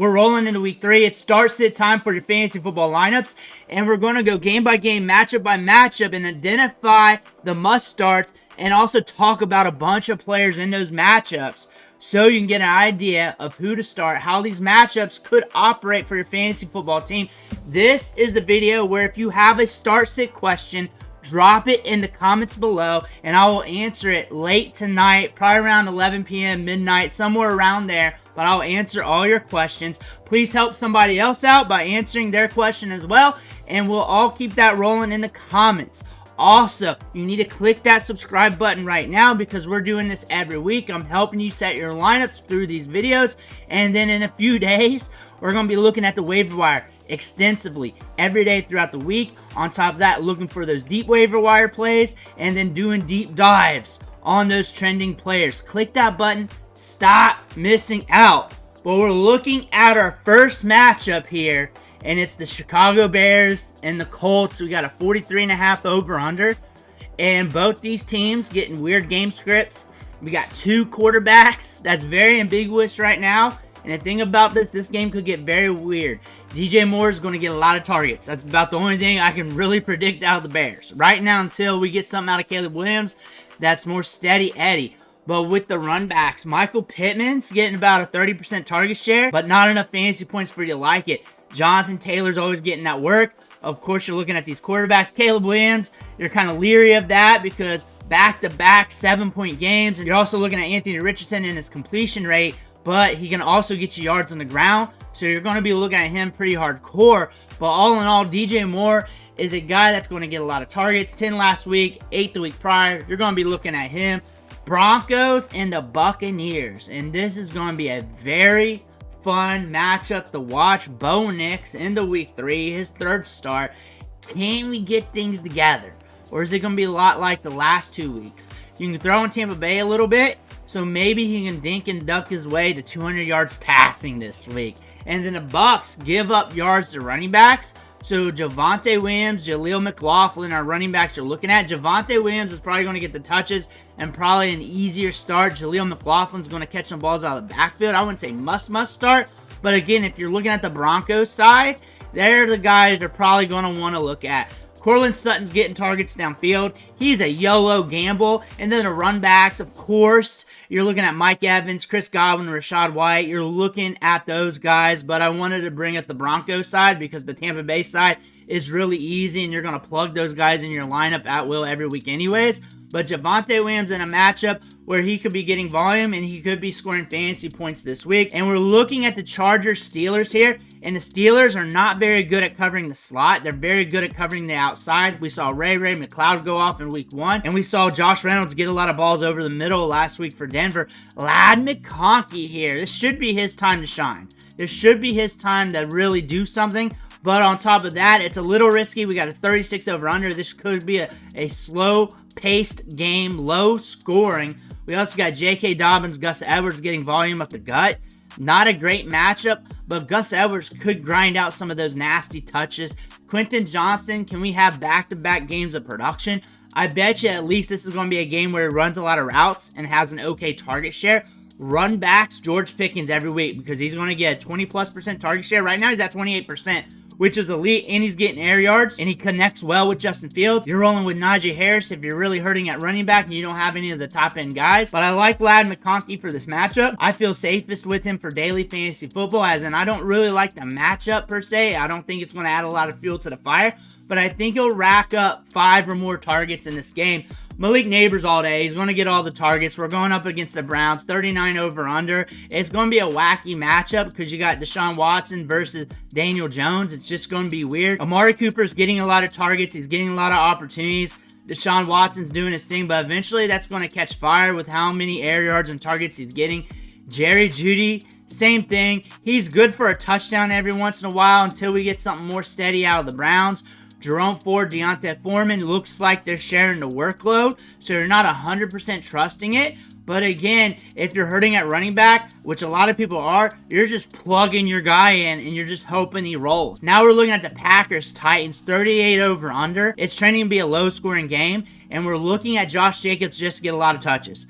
We're rolling into week 3. It's start-sit time for your fantasy football lineups, and we're going to go game by game, matchup by matchup, and identify the must-starts, and also talk about a bunch of players in those matchups so you can get an idea of who to start, how these matchups could operate for your fantasy football team. This is the video where if you have a start-sit question, drop it in the comments below, and I will answer it late tonight, probably around 11 p.m., midnight, somewhere around there. But I'll answer all your questions. Please help somebody else out by answering their question as well, and we'll all keep that rolling in the comments. Also, you need to click that subscribe button right now because we're doing this every week. I'm helping you set your lineups through these videos, and then in a few days, we're going to be looking at the waiver wire extensively every day throughout the week. On top of that, looking for those deep waiver wire plays, and then doing deep dives on those trending players. Click that button. Stop missing out. But we're looking at our first matchup here, and it's the Chicago Bears and the Colts. We got a 43.5 over-under, and both these teams getting weird game scripts. We got 2 quarterbacks. That's very ambiguous right now. And the thing about this game could get very weird. DJ Moore is going to get a lot of targets. That's about the only thing I can really predict out of the Bears right now until we get something out of Caleb Williams that's more steady Eddie. But with the run backs, Michael Pittman's getting about a 30% target share, but not enough fantasy points for you to like it. Jonathan Taylor's always getting that work. Of course, you're looking at these quarterbacks. Caleb Williams, you're kind of leery of that because back-to-back 7-point games. And you're also looking at Anthony Richardson and his completion rate, but he can also get you yards on the ground. So you're going to be looking at him pretty hardcore. But all in all, DJ Moore is a guy that's going to get a lot of targets. 10 last week, 8 the week prior. You're going to be looking at him. Broncos and the Buccaneers, and this is going to be a very fun matchup to watch. Bo Nix into week 3, his 3rd start. Can we get things together, or is it going to be a lot like the last 2 weeks? You can throw in Tampa Bay a little bit, so maybe he can dink and duck his way to 200 yards passing this week. And then the Bucs give up yards to running backs. So Javonte Williams, Jaleel McLaughlin are running backs you're looking at. Javonte Williams is probably going to get the touches and probably an easier start. Jaleel McLaughlin's going to catch some balls out of the backfield. I wouldn't say must start. But again, if you're looking at the Broncos side, they're the guys they're probably going to want to look at. Cortland Sutton's getting targets downfield. He's a YOLO gamble. And then the run backs, of course, you're looking at Mike Evans, Chris Godwin, Rachaad White. You're looking at those guys, but I wanted to bring up the Broncos side because the Tampa Bay side is really easy, and you're going to plug those guys in your lineup at will every week anyways. But Javonte Williams in a matchup where he could be getting volume and he could be scoring fantasy points this week. And we're looking at the Chargers-Steelers here, and the Steelers are not very good at covering the slot. They're very good at covering the outside. We saw Ray McCloud go off in week 1, and we saw Josh Reynolds get a lot of balls over the middle last week for Denver. Lad McConkey here. This should be his time to shine. This should be his time to really do something. But on top of that, it's a little risky. We got a 36 over-under. This could be a slow-paced game, low scoring. We also got J.K. Dobbins, Gus Edwards getting volume up the gut. Not a great matchup, but Gus Edwards could grind out some of those nasty touches. Quentin Johnston, can we have back-to-back games of production? I bet you at least this is going to be a game where he runs a lot of routes and has an okay target share. Run backs, George Pickens every week because he's going to get a 20+% target share. Right now he's at 28%. Which is elite, and he's getting air yards, and he connects well with Justin Fields. You're rolling with Najee Harris if you're really hurting at running back and you don't have any of the top-end guys. But I like Lad McConkey for this matchup. I feel safest with him for daily fantasy football, as in I don't really like the matchup per se. I don't think it's going to add a lot of fuel to the fire, but I think he'll rack up 5 or more targets in this game. Malik Nabers all day. He's going to get all the targets. We're going up against the Browns. 39 over-under. It's going to be a wacky matchup because you got Deshaun Watson versus Daniel Jones. It's just going to be weird. Amari Cooper's getting a lot of targets. He's getting a lot of opportunities. Deshaun Watson's doing his thing, but eventually that's going to catch fire with how many air yards and targets he's getting. Jerry Jeudy, same thing. He's good for a touchdown every once in a while until we get something more steady out of the Browns. Jerome Ford, Deontay Foreman, looks like they're sharing the workload, so you're not 100% trusting it. But again, if you're hurting at running back, which a lot of people are, you're just plugging your guy in and you're just hoping he rolls. Now we're looking at the Packers-Titans, 38 over under. It's trending to be a low-scoring game, and we're looking at Josh Jacobs just to get a lot of touches.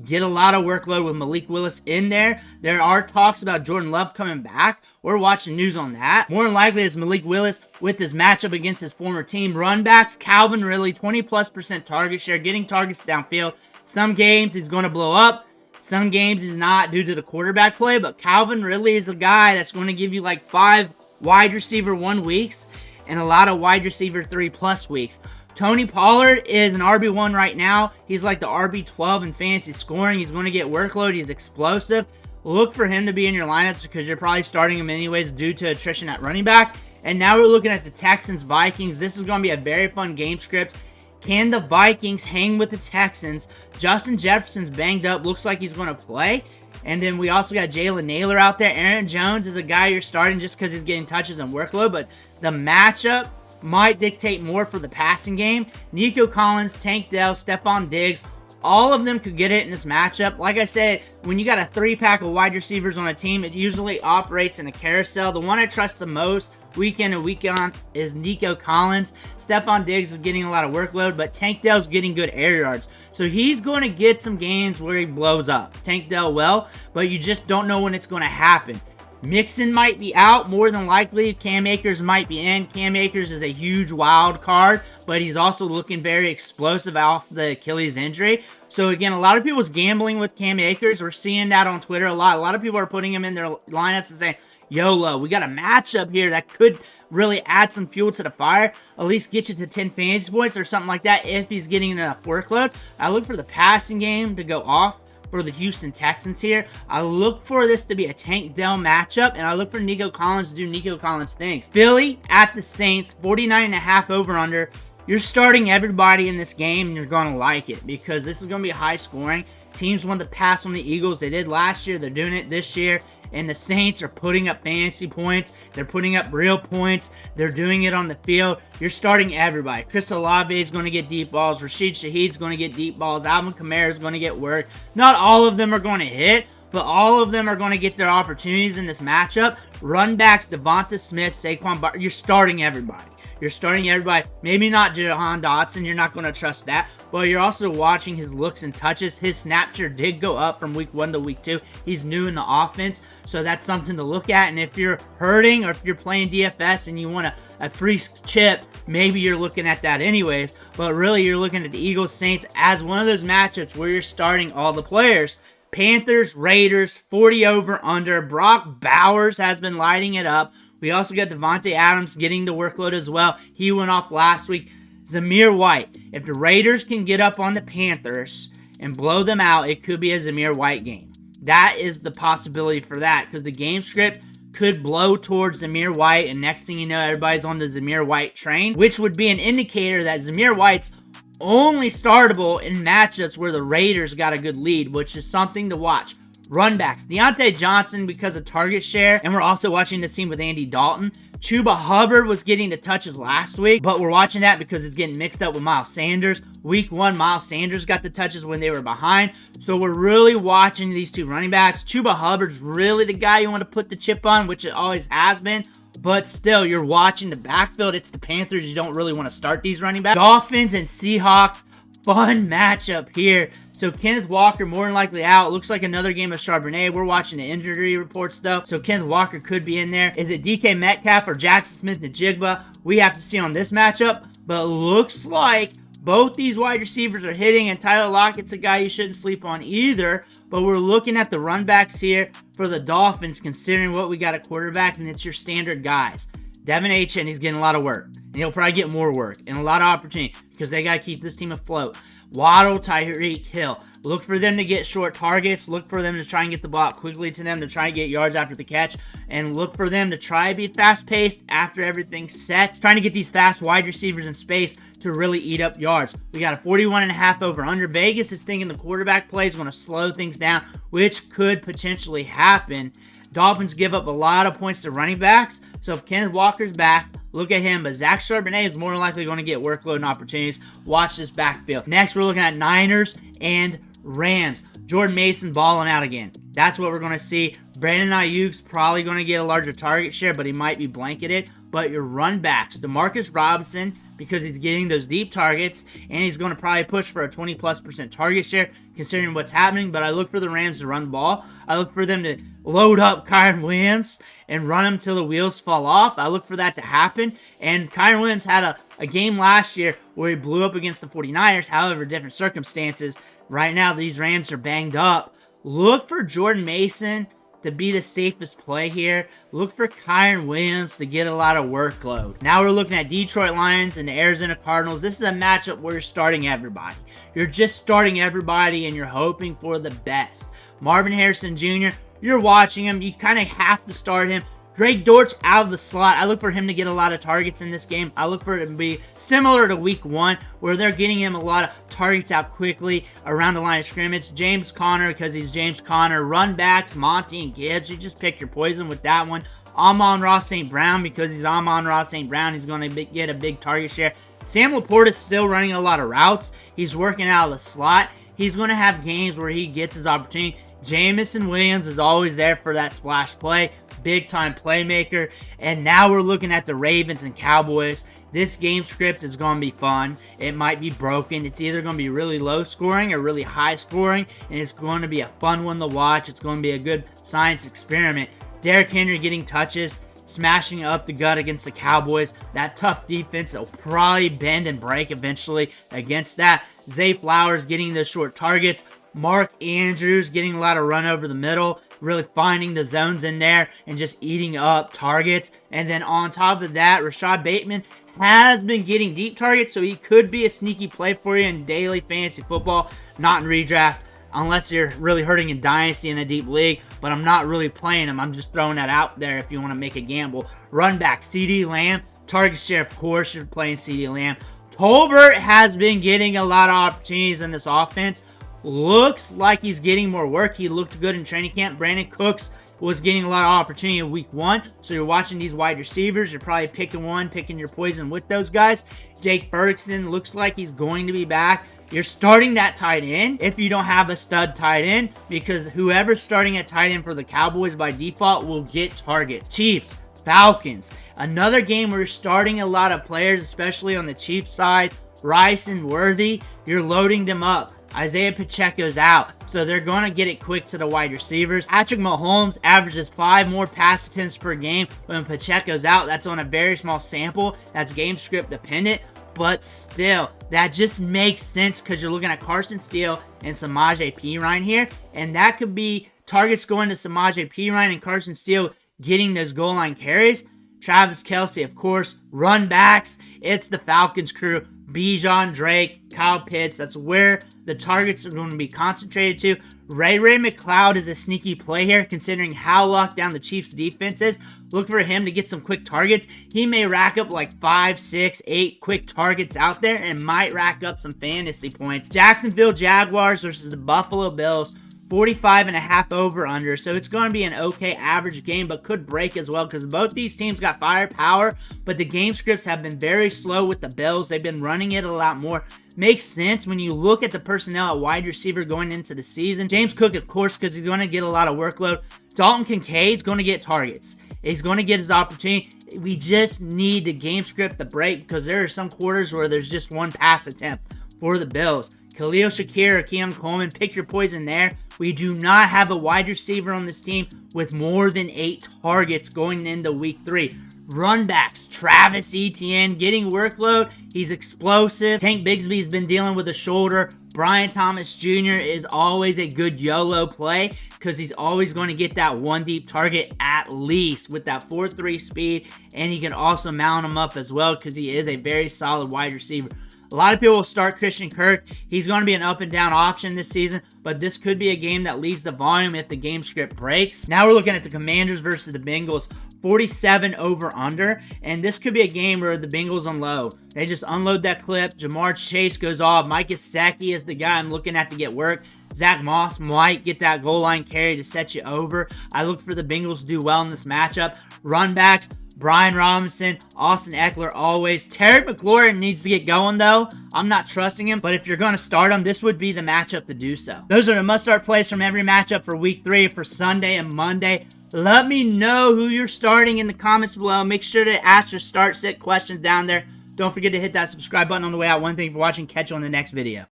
get a lot of workload with Malik Willis in there. There are talks about Jordan Love coming back. We're watching news on that. More than likely, it's Malik Willis with his matchup against his former team. Run backs, Calvin Ridley, 20+% target share, getting targets downfield. Some games he's going to blow up. Some games he's not due to the quarterback play, but Calvin Ridley is a guy that's going to give you like 5 wide receiver 1 weeks and a lot of wide receiver 3+ weeks. Tony Pollard is an RB1 right now. He's like the RB12 in fantasy scoring. He's going to get workload. He's explosive. Look for him to be in your lineups because you're probably starting him anyways due to attrition at running back. And now we're looking at the Texans-Vikings. This is going to be a very fun game script. Can the Vikings hang with the Texans? Justin Jefferson's banged up. Looks like he's going to play. And then we also got Jalen Naylor out there. Aaron Jones is a guy you're starting just because he's getting touches and workload. But the matchup might dictate more for the passing game. Nico Collins, Tank Dell, Stephon Diggs, all of them could get it in this matchup. Like I said, when you got a 3-pack of wide receivers on a team, it usually operates in a carousel. The one I trust the most week in and week on is Nico Collins. Stephon Diggs is getting a lot of workload, but Tank Dell's getting good air yards. So he's going to get some games where he blows up. Tank Dell will, but you just don't know when it's going to happen. Mixon might be out, more than likely. Cam Akers might be in. Cam Akers is a huge wild card, but he's also looking very explosive off the Achilles injury. So again, a lot of people's gambling with Cam Akers. We're seeing that on Twitter a lot. A lot of people are putting him in their lineups and saying, YOLO, we got a matchup here that could really add some fuel to the fire, at least get you to 10 fantasy points or something like that if he's getting enough workload. I look for the passing game to go off for the Houston Texans here. I look for this to be a Tank Dell matchup, and I look for Nico Collins to do Nico Collins things. Philly at the Saints, 49.5 over-under. You're starting everybody in this game, and you're going to like it because this is going to be high scoring. Teams want to pass on the Eagles. They did last year. They're doing it this year. And the Saints are putting up fantasy points. They're putting up real points. They're doing it on the field. You're starting everybody. Chris Olave is going to get deep balls. Rashid Shaheed's going to get deep balls. Alvin Kamara is going to get work. Not all of them are going to hit, but all of them are going to get their opportunities in this matchup. Run backs, Devonta Smith, Saquon Barkley. You're starting everybody. You're starting everybody. Maybe not Jahan Dotson. You're not going to trust that. But you're also watching his looks and touches. His snap share did go up from week 1 to week 2. He's new in the offense. So that's something to look at. And if you're hurting or if you're playing DFS and you want a free chip, maybe you're looking at that anyways. But really, you're looking at the Eagles Saints as one of those matchups where you're starting all the players. Panthers, Raiders, 40 over under. Brock Bowers has been lighting it up. We also got Davante Adams getting the workload as well. He went off last week. Zamir White. If the Raiders can get up on the Panthers and blow them out, it could be a Zamir White game. That is the possibility for that because the game script could blow towards Zamir White, and next thing you know, everybody's on the Zamir White train, which would be an indicator that Zamir White's only startable in matchups where the Raiders got a good lead, which is something to watch. Run backs, Deontay Johnson because of target share, and we're also watching this team with Andy Dalton. Chuba Hubbard was getting the touches last week, but we're watching that because it's getting mixed up with Miles Sanders. Week 1, Miles Sanders got the touches when they were behind, so we're really watching these two running backs. Chuba Hubbard's really the guy you want to put the chip on, which it always has been, but still, you're watching the backfield. It's the Panthers. You don't really want to start these running backs. Dolphins and Seahawks, fun matchup here. So Kenneth Walker more than likely out. Looks like another game of Charbonnet. We're watching the injury reports though. So Kenneth Walker could be in there. Is it DK Metcalf or Jackson Smith-Njigba? We have to see on this matchup. But looks like both these wide receivers are hitting, and Tyler Lockett's a guy you shouldn't sleep on either. But we're looking at the run backs here for the Dolphins, considering what we got at quarterback, and it's your standard guys. Devin Achane, he's getting a lot of work. And he'll probably get more work and a lot of opportunity because they got to keep this team afloat. Waddle, Tyreek Hill. Look for them to get short targets. Look for them to try and get the ball quickly to them to try and get yards after the catch. And look for them to try and be fast-paced after everything's set. Trying to get these fast wide receivers in space to really eat up yards. We got a 41.5 over under. Vegas is thinking the quarterback play is going to slow things down, which could potentially happen. Dolphins give up a lot of points to running backs. So if Kenneth Walker's back, look at him. But Zach Charbonnet is more than likely going to get workload and opportunities. Watch this backfield. Next, we're looking at Niners and Rams. Jordan Mason balling out again. That's what we're going to see. Brandon Ayuk's probably going to get a larger target share, but he might be blanketed. But your run backs, DeMarcus Robinson, because he's getting those deep targets, and he's going to probably push for a 20+% target share considering what's happening, but I look for the Rams to run the ball. I look for them to load up Kyren Williams and run him till the wheels fall off. I look for that to happen. And Kyren Williams had a game last year where he blew up against the 49ers. However, different circumstances. Right now, these Rams are banged up. Look for Jordan Mason to be the safest play here. Look for Kyren Williams to get a lot of workload. Now we're looking at Detroit Lions and the Arizona Cardinals. This is a matchup where you're starting everybody. You're just starting everybody and you're hoping for the best. Marvin Harrison Jr., you're watching him. You kind of have to start him. Greg Dortch out of the slot. I look for him to get a lot of targets in this game. I look for it to be similar to week 1, where they're getting him a lot of targets out quickly around the line of scrimmage. James Conner, because he's James Conner. Run backs, Monty and Gibbs. You just pick your poison with that one. Amon-Ra St. Brown, because he's Amon-Ra St. Brown. He's going to get a big target share. Sam Laporta is still running a lot of routes. He's working out of the slot. He's going to have games where he gets his opportunity. Jamison Williams is always there for that splash play. Big time playmaker. And now we're looking at the Ravens and Cowboys. This game script is going to be fun. It might be broken. It's either going to be really low scoring or really high scoring. And it's going to be a fun one to watch. It's going to be a good science experiment. Derrick Henry getting touches, smashing up the gut against the Cowboys. That tough defense will probably bend and break eventually against that. Zay Flowers getting the short targets. Mark Andrews getting a lot of run over the middle, really finding the zones in there and just eating up targets. And then on top of that, Rashad Bateman has been getting deep targets, so he could be a sneaky play for you in daily fantasy football, not in redraft, unless you're really hurting in Dynasty in a deep league. But I'm not really playing him. I'm just throwing that out there if you want to make a gamble. Run back, CeeDee Lamb. Target share, of course, you're playing CeeDee Lamb. Tolbert has been getting a lot of opportunities in this offense. Looks like he's getting more work. He looked good in training camp. Brandon Cooks was getting a lot of opportunity in week 1. So you're watching these wide receivers. You're probably picking your poison with those guys. Jake Ferguson looks like he's going to be back. You're starting that tight end if you don't have a stud tight end, because whoever's starting at tight end for the Cowboys by default will get targets. Chiefs, Falcons. Another game where you're starting a lot of players, especially on the Chiefs side. Rice and Worthy, you're loading them up. Isaiah Pacheco's out, so they're going to get it quick to the wide receivers. Patrick Mahomes averages 5 more pass attempts per game when Pacheco's out. That's on a very small sample. That's game script dependent, but still, that just makes sense because you're looking at Carson Steele and Samaje Perine here, and that could be targets going to Samaje Perine and Carson Steele getting those goal line carries. Travis Kelce, of course. Run backs, it's the Falcons crew. Bijan, Drake, Kyle Pitts, that's where the targets are going to be concentrated to. Ray McCloud is a sneaky play here, considering how locked down the Chiefs' defense is. Look for him to get some quick targets. He may rack up like 5, 6, 8 quick targets out there and might rack up some fantasy points. Jacksonville Jaguars versus the Buffalo Bills. 45.5 over under, so it's going to be an okay average game, but could break as well because both these teams got firepower, but the game scripts have been very slow with the Bills. They've been running it a lot more. Makes sense when you look at the personnel at wide receiver going into the season. James Cook, of course, because he's going to get a lot of workload. Dalton Kincaid's going to get targets. He's going to get his opportunity. We just need the game script to break because there are some quarters where there's just one pass attempt for the Bills. Khalil Shakir or Keon Coleman, pick your poison there. We do not have a wide receiver on this team with more than 8 targets going into week 3. Run backs, Travis Etienne getting workload. He's explosive. Tank Bigsby's been dealing with a shoulder. Brian Thomas Jr. is always a good YOLO play because he's always going to get that one deep target at least with that 4.3 speed. And he can also mount him up as well because he is a very solid wide receiver. A lot of people will start Christian Kirk. He's going to be an up and down option this season, but this could be a game that leads the volume if the game script breaks. Now we're looking at the Commanders versus the Bengals. 47 over under, and this could be a game where the Bengals unload. They just unload that clip. Jamar Chase goes off. Mike Gesicki is the guy I'm looking at to get work. Zach Moss might get that goal line carry to set you over. I look for the Bengals to do well in this matchup. Run backs, Brian Robinson, Austin Eckler always. Terry McLaurin needs to get going, though. I'm not trusting him, but if you're going to start him, this would be the matchup to do so. Those are the must-start plays from every matchup for Week 3 for Sunday and Monday. Let me know who you're starting in the comments below. Make sure to ask your start-sit questions down there. Don't forget to hit that subscribe button on the way out. One thing for watching. Catch you on the next video.